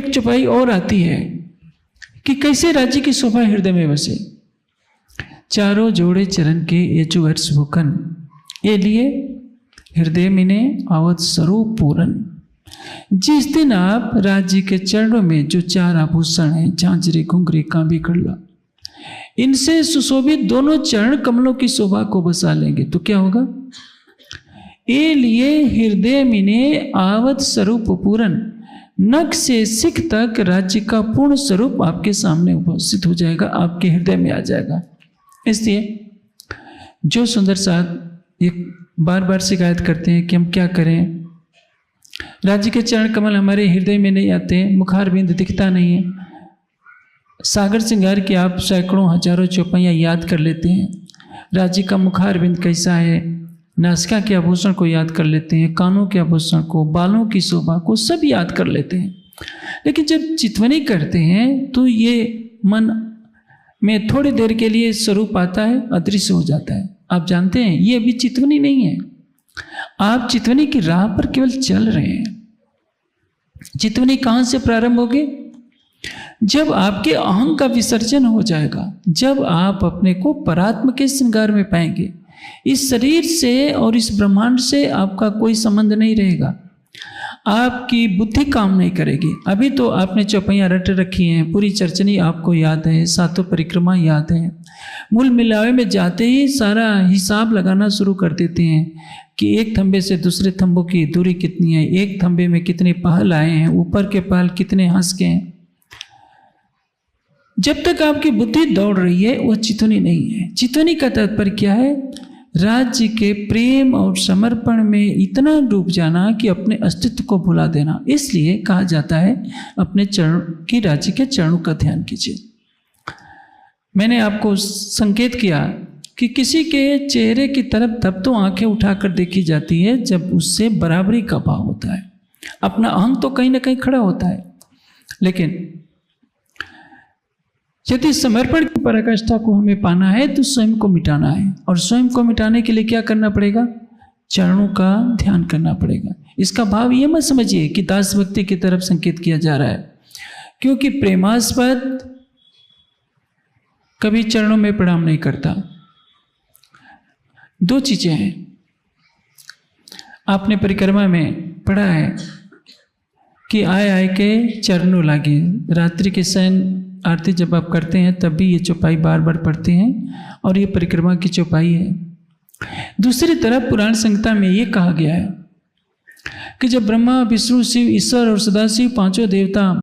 एक चौपाई और आती है कि कैसे राज्य की शोभा हृदय में बसे। चारों जोड़े चरण के ये जो वर्ष भूखन ये लिए हृदय मिने आवत स्वरूप पूरन। जिस दिन आप राज्य के चरणों में जो चार आभूषण हैं, झांझरी, घुंघरी, कांबी, कड़ला, इनसे सुशोभित दोनों चरण कमलों की शोभा को बसा लेंगे तो क्या होगा? ये लिए हृदय मिने आवत स्वरूप पूरन। नख से सिख तक राज्य का पूर्ण स्वरूप आपके सामने उपस्थित हो जाएगा, आपके हृदय में आ जाएगा। इसलिए जो सुंदर साहब ये बार बार शिकायत करते हैं कि हम क्या करें, राज्य के चरण कमल हमारे हृदय में नहीं आते, मुखार बिंद दिखता नहीं है। सागर श्रृंगार की आप सैकड़ों हजारों चौपाइयाँ याद कर लेते हैं, राज्य का मुखार बिंद कैसा है, नासिका के आभूषण को याद कर लेते हैं, कानों के आभूषण को, बालों की शोभा को सब याद कर लेते हैं। लेकिन जब चितवनी करते हैं तो ये मन में थोड़ी देर के लिए स्वरूप आता है, अदृश्य हो जाता है। आप जानते हैं ये अभी चितवनी नहीं है, आप चितवनी की राह पर केवल चल रहे हैं। चितवनी कहाँ से प्रारंभ होगी? जब आपके अहं का विसर्जन हो जाएगा, जब आप अपने को परात्म के श्रृंगार में पाएंगे। इस शरीर से और इस ब्रह्मांड से आपका कोई संबंध नहीं रहेगा, आपकी बुद्धि काम नहीं करेगी। अभी तो आपने चौपाइयाँ रट रखी हैं, पूरी चरचनी आपको याद है, सातों परिक्रमा याद है। मूल मिलावे में जाते ही सारा हिसाब लगाना शुरू कर देते हैं कि एक थंबे से दूसरे थंबों की दूरी कितनी है, एक थंबे में कितने पहल आए हैं, ऊपर के पहल कितने हंस के हैं। जब तक आपकी बुद्धि दौड़ रही है वह चितवनी नहीं है। चितवनी का तात्पर्य क्या है? राज्य के प्रेम और समर्पण में इतना डूब जाना कि अपने अस्तित्व को भुला देना। इसलिए कहा जाता है अपने चरण की राज्य के चरणों का ध्यान कीजिए। मैंने आपको संकेत किया कि किसी के चेहरे की तरफ तब तो आंखें उठाकर देखी जाती है जब उससे बराबरी का भाव होता है। अपना अहंग तो कहीं ना कहीं खड़ा होता है, लेकिन यदि समर्पण की पराकाष्ठा को हमें पाना है तो स्वयं को मिटाना है, और स्वयं को मिटाने के लिए क्या करना पड़ेगा? चरणों का ध्यान करना पड़ेगा। इसका भाव ये मत समझिए कि दास भक्ति की तरफ संकेत किया जा रहा है, क्योंकि प्रेमास्पद कभी चरणों में प्रणाम नहीं करता। दो चीजें हैं, आपने परिक्रमा में पढ़ा है कि आए आए के चरणों लागे। रात्रि के शयन आरती जब आप करते हैं तब भी ये चौपाई बार बार पढ़ते हैं, और ये परिक्रमा की चौपाई है। दूसरी तरफ पुराण संहिता में ये कहा गया है कि जब ब्रह्मा, विष्णु, शिव, ईश्वर और सदाशिव पांचों देवता